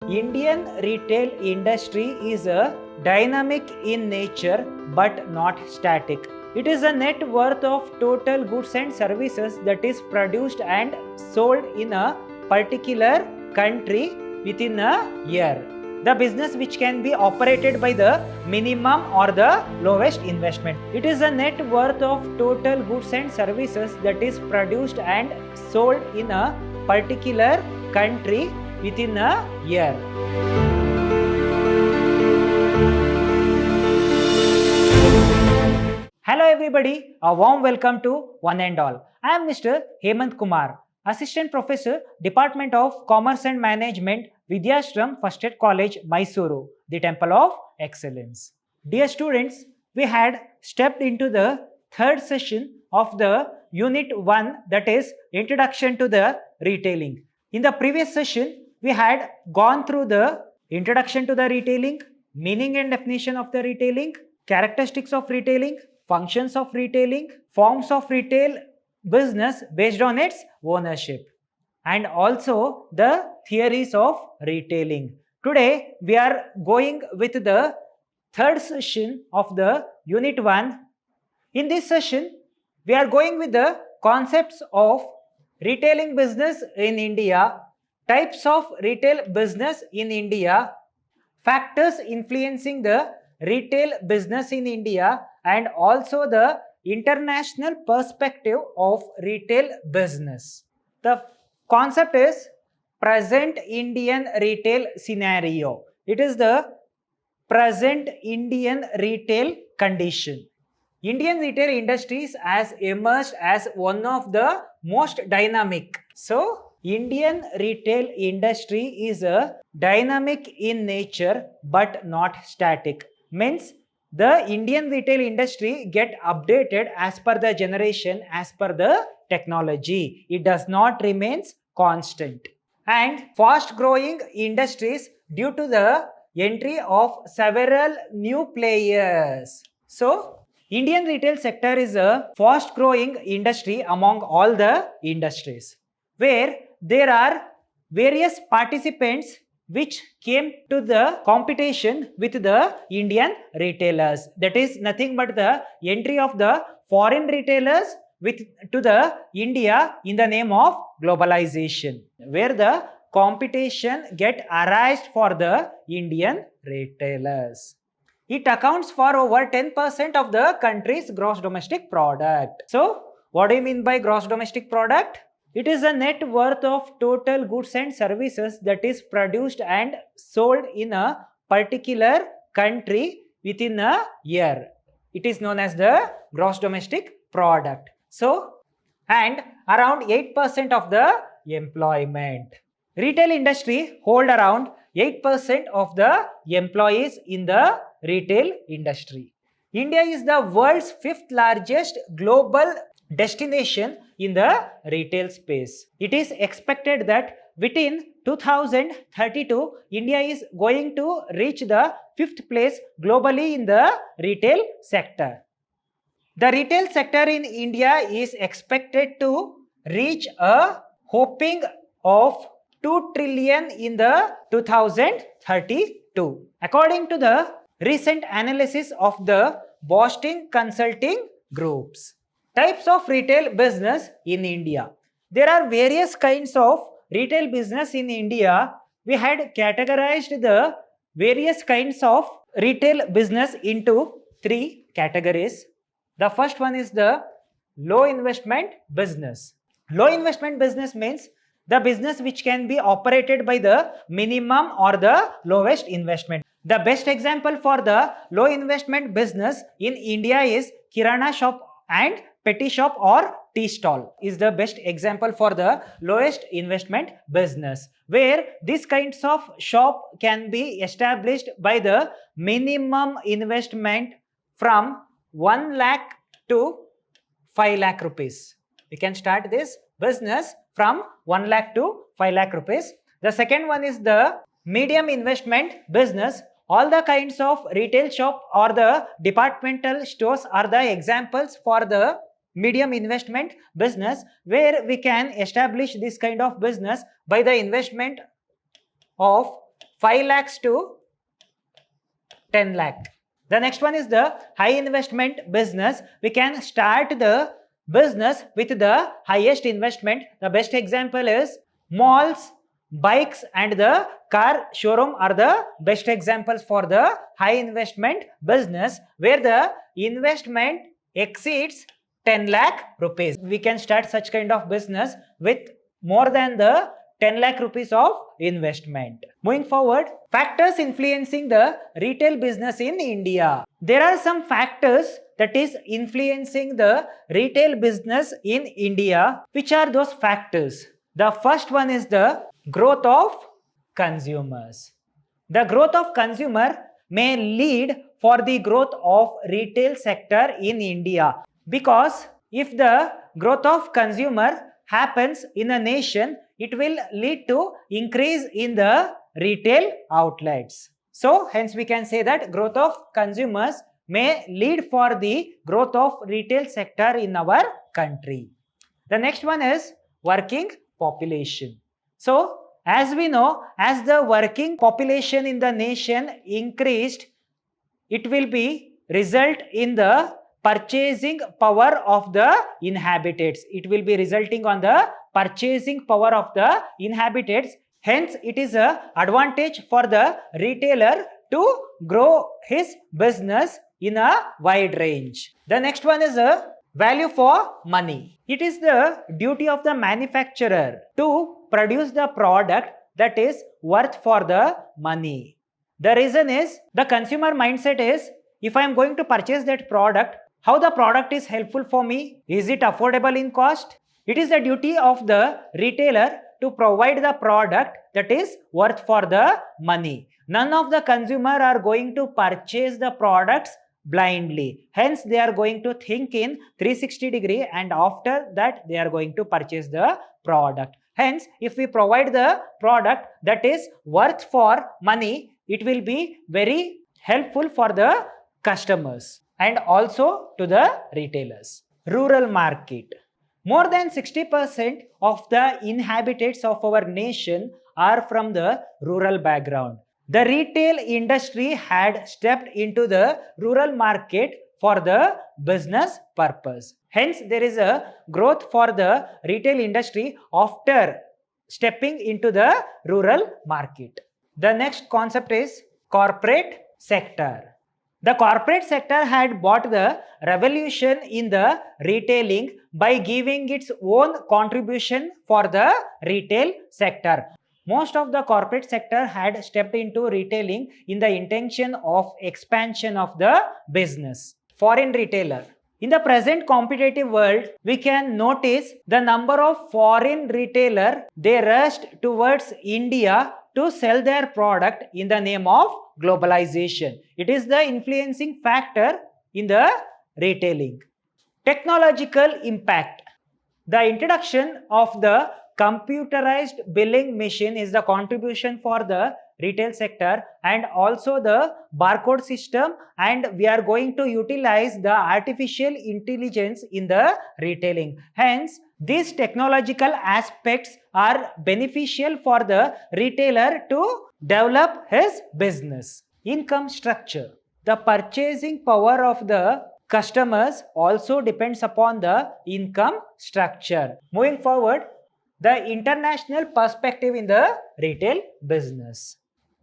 Indian retail industry is a dynamic in nature but not static. It is a net worth of total goods and services that is produced and sold in a particular country within a year. The business which can be operated by the minimum or the lowest investment. It is a net worth of total goods and services that is produced and sold in a particular country within a year. Hello everybody, a warm welcome to One and All. I am Mr. Hemant Kumar, Assistant Professor, Department of Commerce and Management, Vidhyaashram First Aid College, MYSURU, the Temple of Excellence. Dear students, we had stepped into the third session of the Unit 1, that is Introduction to the Retailing. In the previous session, we had gone through the introduction to the retailing, meaning and definition of the retailing, characteristics of retailing, functions of retailing, forms of retail business based on its ownership, and also the theories of retailing. Today, we are going with the third session of the Unit 1. In this session, we are going with the concepts of retailing business in India, types of retail business in India, factors influencing the retail business in India, and also the international perspective of retail business. The concept is present Indian retail scenario. It is the present Indian retail condition. Indian retail industries has emerged as one of the most dynamic. So, Indian retail industry is a dynamic in nature but not static. Means the Indian retail industry get updated as per the generation, as per the technology. It does not remains constant. And fast growing industries due to the entry of several new players. So, Indian retail sector is a fast growing industry among all the industries, where there are various participants which came to the competition with the Indian retailers. That is nothing but the entry of the foreign retailers to the India in the name of globalization, where the competition get arised for the Indian retailers. It accounts for over 10% of the country's gross domestic product. So, what do you mean by gross domestic product? It is a net worth of total goods and services that is produced and sold in a particular country within a year. It is known as the gross domestic product. So, and around 8% of the employment. Retail industry hold around 8% of the employees in the retail industry. India is the world's 5th largest global destination in the retail space. It is expected that within 2032, India is going to reach the 5th place globally in the retail sector. The retail sector in India is expected to reach a whopping of 2 trillion in the 2032. According to the recent analysis of the Boston Consulting Groups. Types of retail business in India. There are various kinds of retail business in India. We had categorized the various kinds of retail business into 3 categories. The first one is the low investment business. Low investment business means the business which can be operated by the minimum or the lowest investment. The best example for the low investment business in India is Kirana shop and petty shop or tea stall is the best example for the lowest investment business, where these kinds of shop can be established by the minimum investment from 1 lakh to 5 lakh rupees. We can start this business from 1 lakh to 5 lakh rupees. The second one is the medium investment business. All the kinds of retail shop or the departmental stores are the examples for the medium investment business, where we can establish this kind of business by the investment of 5 lakhs to 10 lakh. The next one is the high investment business. We can start the business with the highest investment. The best example is malls, bikes and the car showroom are the best examples for the high investment business where the investment exceeds 10 lakh rupees. We can start such kind of business with more than the 10 lakh rupees of investment. Moving forward, factors influencing the retail business in India. There are some factors that is influencing the retail business in India. Which are those factors? The first one is the growth of consumers. The growth of consumer may lead for the growth of retail sector in India, because if the growth of consumer happens in a nation, it will lead to increase in the retail outlets. So hence we can say that growth of consumers may lead for the growth of retail sector in our country. The next one is working population. So as we know, as the working population in the nation increased, it will be result in the purchasing power of the inhabitants. It will be resulting on the purchasing power of the inhabitants. Hence, it is an advantage for the retailer to grow his business in a wide range. The next one is a value for money. It is the duty of the manufacturer to produce the product that is worth for the money. The reason is the consumer mindset is, if I am going to purchase that product, how the product is helpful for me? Is it affordable in cost? It is the duty of the retailer to provide the product that is worth for the money. None of the consumer are going to purchase the products blindly. Hence, they are going to think in 360 degree and after that they are going to purchase the product. Hence, if we provide the product that is worth for money, it will be very helpful for the customers and also to the retailers. Rural market. More than 60% of the inhabitants of our nation are from the rural background. The retail industry had stepped into the rural market for the business purpose. Hence, there is a growth for the retail industry after stepping into the rural market. The next concept is corporate sector. The corporate sector had brought the revolution in the retailing by giving its own contribution for the retail sector. Most of the corporate sector had stepped into retailing in the intention of expansion of the business. Foreign retailer. In the present competitive world, we can notice the number of foreign retailer, they rushed towards India to sell their product in the name of globalization. It is the influencing factor in the retailing. Technological impact. The introduction of the computerized billing machine is the contribution for the retail sector, and also the barcode system, and we are going to utilize the artificial intelligence in the retailing. Hence, these technological aspects are beneficial for the retailer to develop his business. Income structure. The purchasing power of the customers also depends upon the income structure. Moving forward, the international perspective in the retail business.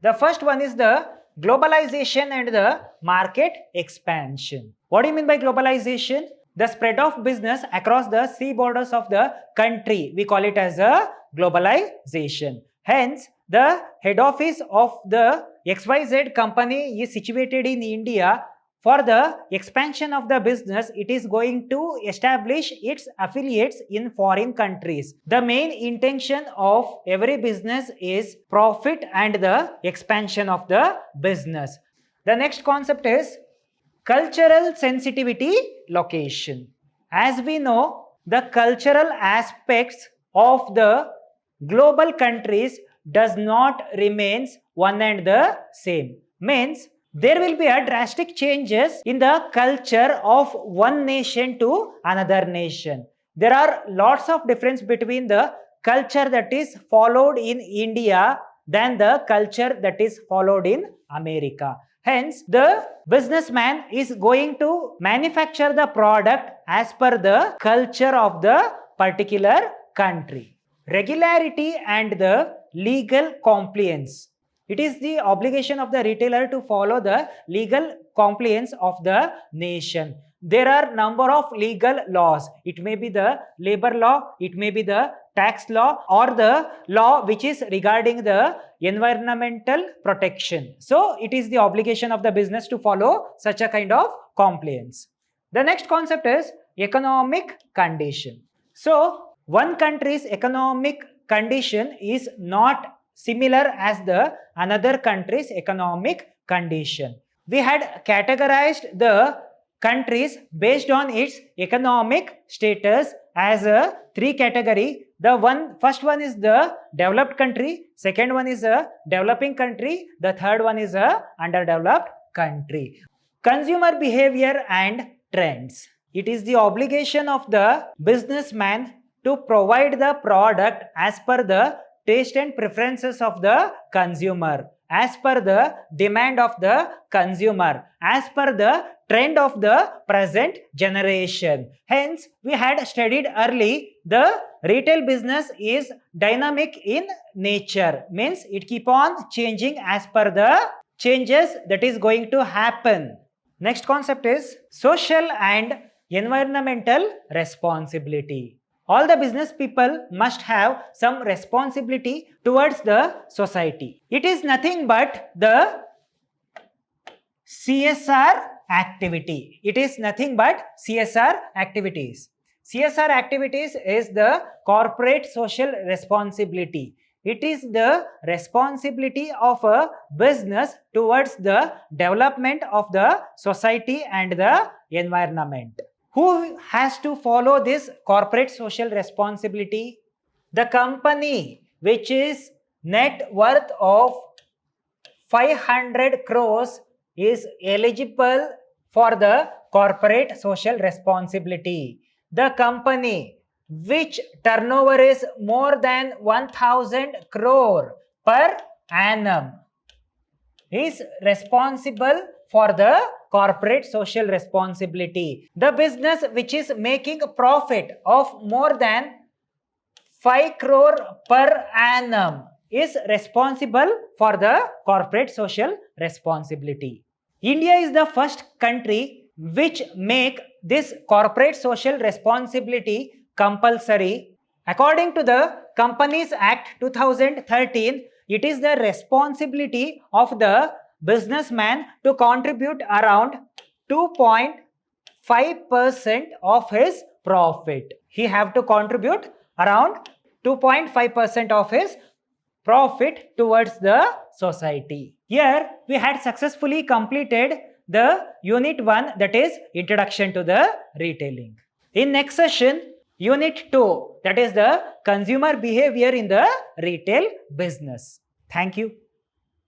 The first one is the globalization and the market expansion. What do you mean by globalization? The spread of business across the sea borders of the country. We call it as a globalization. Hence, the head office of the XYZ company is situated in India. For the expansion of the business, it is going to establish its affiliates in foreign countries. The main intention of every business is profit and the expansion of the business. The next concept is cultural sensitivity location. As we know, the cultural aspects of the global countries does not remains one and the same. Means there will be a drastic changes in the culture of one nation to another nation. There are lots of difference between the culture that is followed in India than the culture that is followed in America. Hence, the businessman is going to manufacture the product as per the culture of the particular country. Regularity and the legal compliance. It is the obligation of the retailer to follow the legal compliance of the nation. There are number of legal laws. It may be the labor law, it may be the tax law, or the law which is regarding the environmental protection. So it is the obligation of the business to follow such a kind of compliance. The next concept is economic condition. So one country's economic condition is not similar as the another country's economic condition. We had categorized the countries based on its economic status as a three category. The first one is the developed country, second one is a developing country, the third one is a underdeveloped country. Consumer behavior and trends. It is the obligation of the businessman to provide the product as per the taste and preferences of the consumer, as per the demand of the consumer, as per the trend of the present generation. Hence, we had studied early the retail business is dynamic in nature, means it keep on changing as per the changes that is going to happen. Next concept is social and environmental responsibility. All the business people must have some responsibility towards the society. It is nothing but the CSR activity. It is nothing but CSR activities. CSR activities is the corporate social responsibility. It is the responsibility of a business towards the development of the society and the environment. Who has to follow this corporate social responsibility? The company which is net worth of 500 crores is eligible for the corporate social responsibility. The company which turnover is more than 1000 crore per annum is responsible for the corporate social responsibility. The business which is making a profit of more than 5 crore per annum is responsible for the corporate social responsibility. India is the first country which make this corporate social responsibility compulsory. According to the Companies Act 2013, it is the responsibility of the businessman to contribute around 2.5% of his profit. He have to contribute around 2.5% of his profit towards the society. Here we had successfully completed the unit 1, that is introduction to the retailing. In next session, unit 2, that is the consumer behavior in the retail business. Thank you.